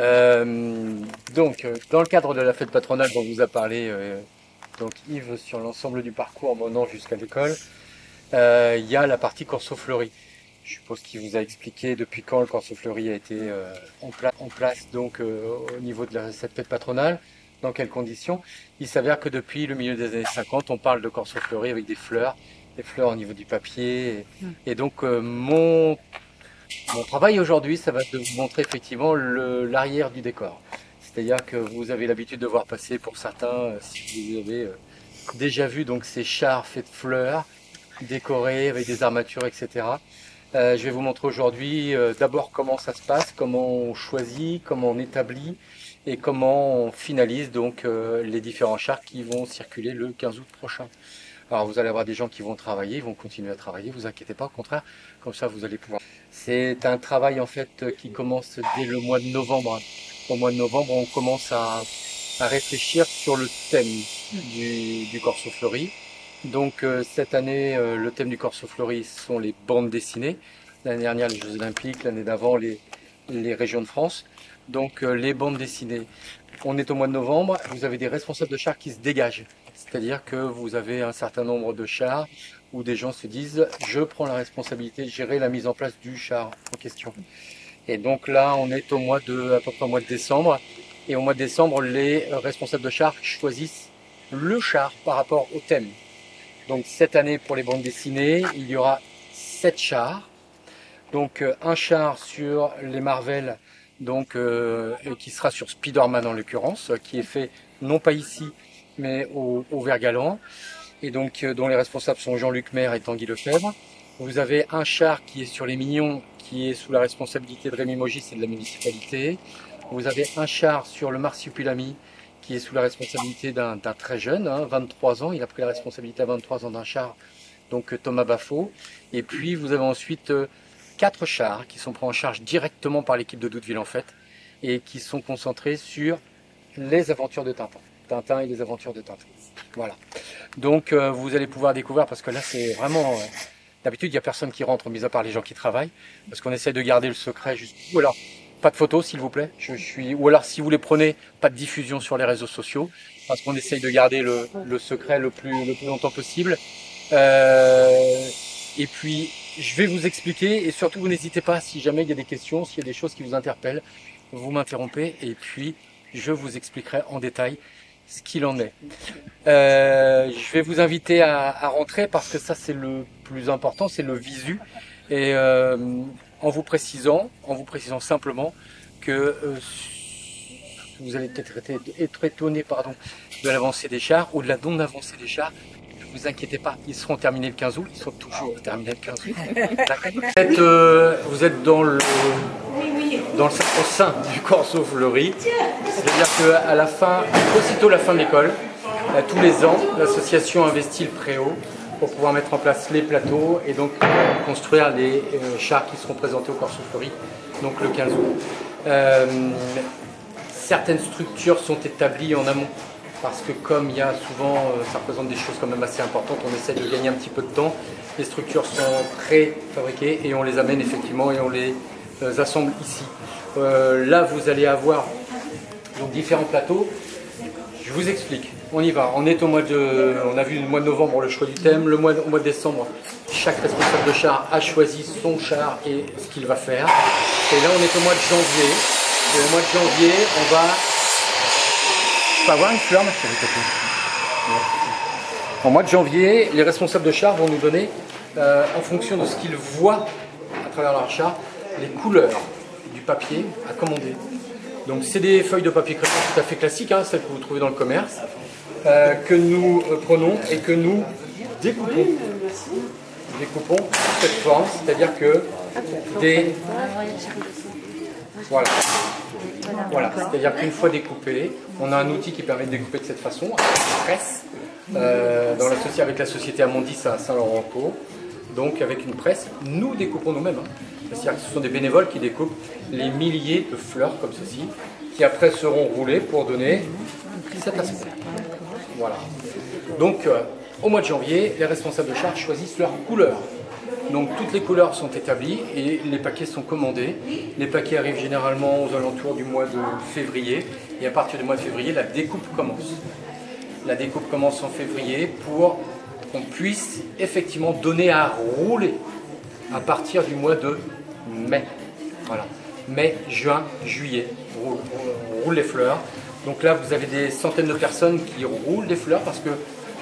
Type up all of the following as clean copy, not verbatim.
Dans le cadre de la fête patronale dont vous a parlé donc Yves sur l'ensemble du parcours menant jusqu'à l'école, il y a la partie Corso Fleury. Je suppose qu'il vous a expliqué depuis quand le Corso Fleury a été en place donc au niveau de cette fête patronale, dans quelles conditions. Il s'avère que depuis le milieu des années 50, on parle de Corso Fleury avec des fleurs au niveau du papier. Et donc mon travail aujourd'hui, ça va être de vous montrer effectivement l'arrière du décor. C'est-à-dire que vous avez l'habitude de voir passer pour certains, si vous avez déjà vu donc ces chars faits de fleurs, décorés avec des armatures, etc. Je vais vous montrer aujourd'hui d'abord comment ça se passe, comment on choisit, comment on établit et comment on finalise donc les différents chars qui vont circuler le 15 août prochain. Alors vous allez avoir des gens qui vont travailler, ils vont continuer à travailler, vous inquiétez pas, au contraire, comme ça vous allez pouvoir. C'est un travail en fait qui commence dès le mois de novembre. Au mois de novembre, on commence à réfléchir sur le thème du Corso Fleury. Donc cette année, le thème du Corso Fleury sont les bandes dessinées. L'année dernière, les Jeux Olympiques, l'année d'avant, les régions de France. Donc les bandes dessinées. On est au mois de novembre, vous avez des responsables de chars qui se dégagent. C'est-à-dire que vous avez un certain nombre de chars où des gens se disent « je prends la responsabilité de gérer la mise en place du char en question ». Et donc là, on est à peu près au mois de décembre. Et au mois de décembre, les responsables de chars choisissent le char par rapport au thème. Donc cette année, pour les bandes dessinées, il y aura 7 chars. Donc un char sur les Marvel, donc qui sera sur Spider-Man en l'occurrence, qui est fait non pas ici, mais au Vert-Galant, et donc dont les responsables sont Jean-Luc Maire et Tanguy Lefebvre. Vous avez un char qui est sur les Mignons, qui est sous la responsabilité de Rémi Mogis et de la municipalité. Vous avez un char sur le Marsupilami, qui est sous la responsabilité d'un très jeune, 23 ans. Il a pris la responsabilité à 23 ans d'un char, donc Thomas Baffo. Et puis vous avez ensuite 4 chars qui sont pris en charge directement par l'équipe de Douteville en fait, et qui sont concentrés sur les aventures de Tintin. Tintin et les aventures de Tintin. Voilà. Donc vous allez pouvoir découvrir, parce que là c'est vraiment... D'habitude il n'y a personne qui rentre, mis à part les gens qui travaillent, parce qu'on essaie de garder le secret jusqu'au... Ou alors, pas de photos s'il vous plaît. Ou alors si vous les prenez, pas de diffusion sur les réseaux sociaux, parce qu'on essaye de garder le secret le plus longtemps possible. Et puis je vais vous expliquer, et surtout vous n'hésitez pas, si jamais il y a des questions, s'il y a des choses qui vous interpellent, vous m'interrompez, et puis je vous expliquerai en détail ce qu'il en est. Je vais vous inviter à rentrer, parce que ça c'est le plus important, c'est le visu, et en vous précisant simplement que vous allez peut-être être étonné de l'avancée des chars ou de la non-avancée des chars. Ne vous inquiétez pas, ils seront terminés le 15 août, ils sont toujours terminés le 15 août. Vous êtes dans le sacro-saint du Corso Fleury, c'est-à-dire qu'à la fin, aussitôt la fin de l'école, tous les ans, l'association investit le préau pour pouvoir mettre en place les plateaux et donc construire les chars qui seront présentés au Corso Fleury, donc le 15 août. Certaines structures sont établies en amont, parce que comme il y a souvent, ça représente des choses quand même assez importantes, on essaie de gagner un petit peu de temps. Les structures sont préfabriquées et on les amène effectivement et on les assemble ici. Là vous allez avoir donc différents plateaux. Je vous explique, on y va. On a vu le mois de novembre le choix du thème, au mois de décembre, chaque responsable de char a choisi son char et ce qu'il va faire. Et là on est au mois de janvier, et au mois de janvier on va... Je peux avoir une fleur, ma chérie, au mois de janvier, les responsables de char vont nous donner, en fonction de ce qu'ils voient à travers leur char, les couleurs du papier à commander. Donc c'est des feuilles de papier crayon tout à fait classiques, celles que vous trouvez dans le commerce, que nous prenons et que nous découpons. Découpons cette forme, c'est-à-dire que des... Voilà, c'est-à-dire qu'une fois découpé, on a un outil qui permet de découper de cette façon, avec une presse, avec la société Amondis à Saint-Laurent-en-Caux. Donc avec une presse, nous découpons nous-mêmes. C'est-à-dire que ce sont des bénévoles qui découpent les milliers de fleurs comme ceci, qui après seront roulées pour donner cet aspect. Voilà. Donc au mois de janvier, les responsables de char choisissent leur couleur. Donc toutes les couleurs sont établies et les paquets sont commandés. Les paquets arrivent généralement aux alentours du mois de février et à partir du mois de février, la découpe commence. La découpe commence en février pour qu'on puisse effectivement donner à rouler à partir du mois de mai. Voilà. Mai, juin, juillet, on roule les fleurs. Donc là, vous avez des centaines de personnes qui roulent des fleurs parce que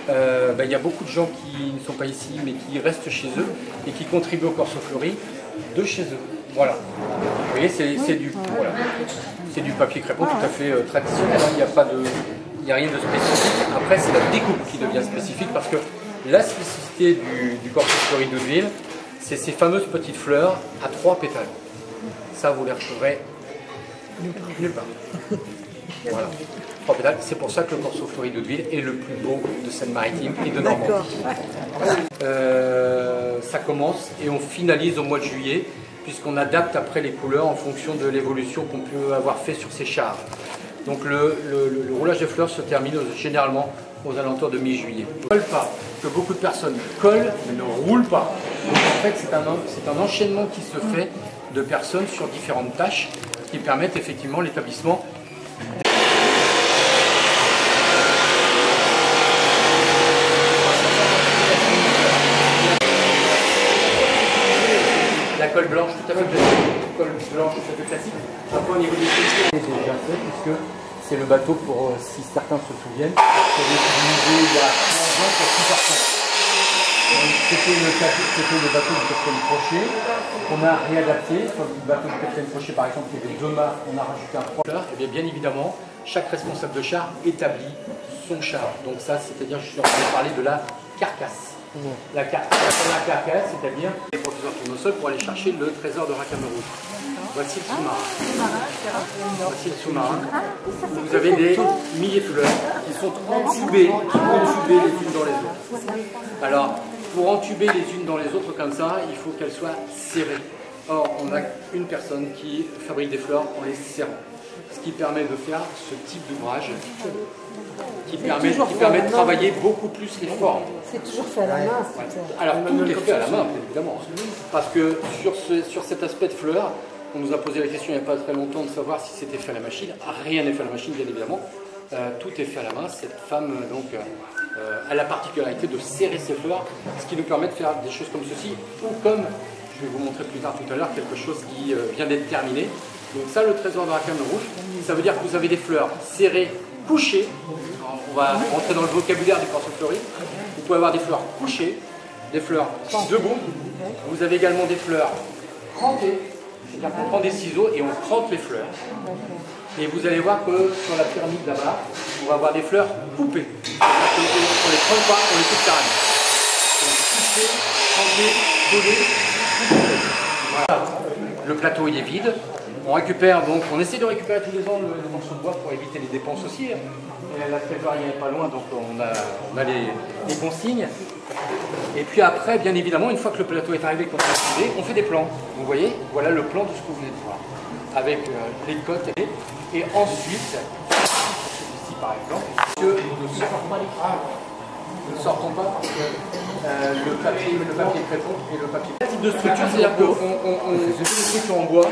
y a beaucoup de gens qui ne sont pas ici mais qui restent chez eux et qui contribuent au Corso Fleury de chez eux. Voilà. Vous voyez, c'est du papier crépon tout à fait traditionnel. Il n'y a rien de spécifique. Après, c'est la découpe qui devient spécifique parce que la spécificité du Corso Fleury d'Hauteville, c'est ces fameuses petites fleurs à 3 pétales. Ça, vous les retrouverez nulle part. Voilà. 3 pétales. C'est pour ça que le Corso Fleury d'Hauteville est le plus beau de Seine-Maritime et de Normandie. Ça commence et on finalise au mois de juillet, puisqu'on adapte après les couleurs en fonction de l'évolution qu'on peut avoir fait sur ces chars. Donc le roulage de fleurs se termine généralement aux alentours de mi-juillet. Ne colle pas, que beaucoup de personnes collent mais ne roulent pas. Donc en fait c'est un enchaînement qui se fait de personnes sur différentes tâches qui permettent effectivement l'établissement. La colle blanche tout à fait classique, colle blanche tout à fait classique. Après au niveau des structures, c'est déjà fait puisque c'est le bateau pour, si certains se souviennent, qui avait été utilisé il y a 15 ans pour 6 personnes. C'était le bateau du capitaine Crochet qu'on a réadapté. Sur le bateau du capitaine Crochet par exemple, il y avait 2 mâts, on a rajouté un 3. Et bien évidemment, chaque responsable de char établit son char. Donc ça, c'est-à-dire, je suis en train de parler de la carcasse. La carcasse, c'est-à-dire les professeurs tournesol pour aller chercher le trésor de Racamero. Voici le sous-marin. Voici le sous-marin. Vous avez des milliers de fleurs qui sont entubées les unes dans les autres. Alors, pour entuber les unes dans les autres comme ça, il faut qu'elles soient serrées. Or, on a une personne qui fabrique des fleurs en les serrant. Ce qui permet de faire ce type d'ouvrage qui permet de travailler beaucoup plus les formes. C'est toujours fait à la main. Alors tout est fait à la main, évidemment. Parce que sur cet aspect de fleurs, on nous a posé la question il n'y a pas très longtemps de savoir si c'était fait à la machine. Rien n'est fait à la machine, bien évidemment. Tout est fait à la main. Cette femme donc a la particularité de serrer ses fleurs, ce qui nous permet de faire des choses comme ceci, ou comme, je vais vous montrer plus tard tout à l'heure, quelque chose qui vient d'être terminé. Donc ça, le trésor de Racamero rouge, ça veut dire que vous avez des fleurs serrées, couchées. Alors, on va rentrer dans le vocabulaire du Corso Fleury. Vous pouvez avoir des fleurs couchées, des fleurs debout. Vous avez également des fleurs crantées. C'est-à-dire qu'on prend des ciseaux et on crante les fleurs. Et vous allez voir que sur la pyramide là-bas, on va avoir des fleurs coupées. On ne les crante pas, on les coupe carrément. Donc couchées, crantées, collées, coupées. Voilà. Le plateau il est vide. On récupère donc, on essaie de récupérer tous les ans le morceau de bois pour éviter les dépenses aussi. Et la trésorerie n'est pas loin, donc on a les consignes. Et puis après, bien évidemment, une fois que le plateau est arrivé, qu'on a activé, on fait des plans. Vous voyez, voilà le plan de ce que vous venez de voir. Avec les cotes et ensuite, ici par exemple, que nous ne sortons pas parce que le papier crépon et le papier. Ce type de structure, c'est-à-dire qu'on fait des structures en bois.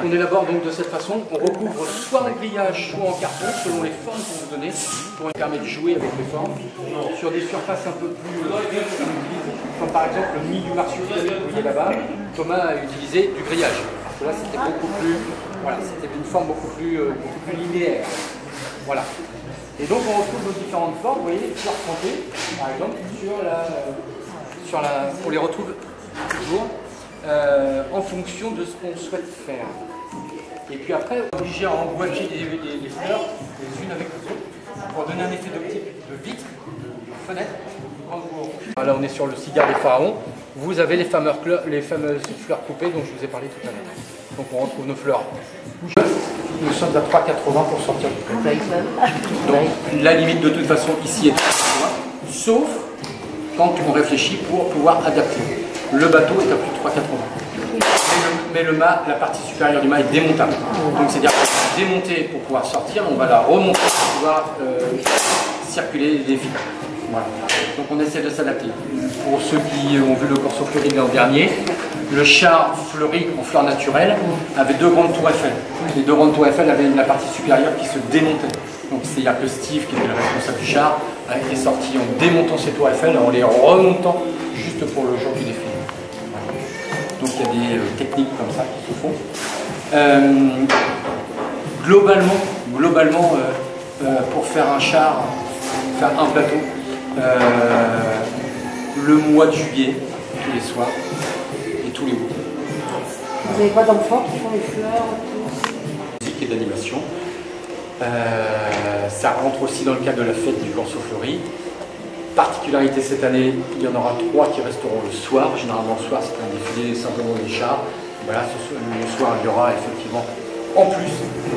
On élabore donc de cette façon, on recouvre soit en grillage, soit en carton, selon les formes qu'on vous donnez, pour permettre de jouer avec les formes, sur des surfaces un peu plus comme par exemple le nid du marsupial que vous voyez là-bas. Thomas a utilisé du grillage, parce que là c'était beaucoup plus, voilà, c'était d'une forme beaucoup plus linéaire. Voilà. Et donc on retrouve nos différentes formes, vous voyez, fleurs crantées, par exemple, on les retrouve toujours. En fonction de ce qu'on souhaite faire. Et puis après, on est obligé à emboîter les fleurs les unes avec les autres pour donner un effet d'optique de vitre, de fenêtre. Là, on est sur le cigare des pharaons. Vous avez les fameuses fleurs coupées dont je vous ai parlé tout à l'heure. Donc on retrouve nos fleurs. Nous sommes à 3,80 pour sortir du prix. Donc la limite de toute façon ici est 3,80, sauf quand on réfléchit pour pouvoir adapter. Le bateau est à plus de 3,80. mais la partie supérieure du mât est démontable. Donc c'est-à-dire qu'on va démonter pour pouvoir sortir, on va la remonter pour pouvoir circuler les fils. Voilà. Donc on essaie de s'adapter. Pour ceux qui ont vu le Corso Fleuri l'an dernier, le char Fleuri en fleurs naturelles avait 2 grandes tours Eiffel. Les 2 grandes tours Eiffel avaient la partie supérieure qui se démontait. Donc c'est-à-dire que Steve, qui était le responsable du char, est sorti en démontant ces tours Eiffel, en les remontant juste pour le jour du défilé. Donc il y a des techniques comme ça qui se font. Globalement pour faire un char, faire un plateau, le mois de juillet, tous les soirs et tous les week-ends. Vous avez quoi d'enfants qui font les fleurs? Musique et d'animation. Ça rentre aussi dans le cadre de la fête du Corso Fleuri. Particularité cette année, il y en aura 3 qui resteront le soir. Généralement le soir c'est un défilé simplement des chars. Voilà, le soir il y aura effectivement en plus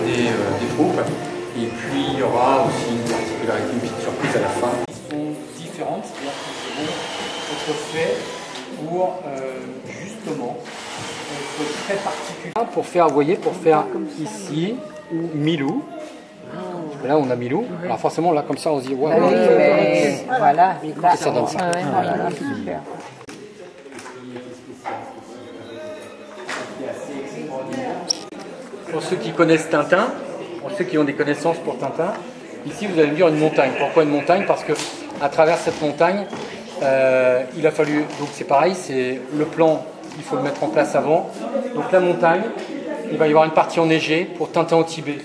des troupes. Et puis il y aura aussi une particularité, une petite surprise à la fin. Ils sont différentes, c'est-à-dire qu'ils vont être faits pour justement être très particuliers. Pour faire, vous voyez, pour faire ici Milou. Là on a Milou, alors forcément là comme ça on se dit ouais, oui, mais voilà, ça donne ça. Voilà, super. Pour ceux qui connaissent Tintin, pour ceux qui ont des connaissances pour Tintin, ici vous allez me dire une montagne. Pourquoi une montagne? Parce que à travers cette montagne, il a fallu, donc c'est pareil, c'est le plan, il faut le mettre en place avant. Donc la montagne, il va y avoir une partie enneigée pour Tintin au Tibet.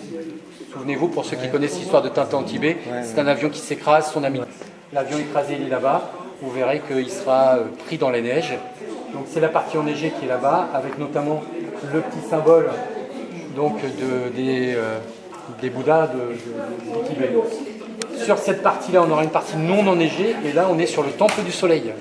Souvenez-vous, pour ceux qui connaissent l'histoire de Tintin au Tibet, c'est un avion qui s'écrase, son ami. L'avion écrasé, il est là-bas. Vous verrez qu'il sera pris dans les neiges. Donc c'est la partie enneigée qui est là-bas, avec notamment le petit symbole donc, des Bouddhas du Tibet. Sur cette partie-là, on aura une partie non enneigée, et là, on est sur le temple du soleil.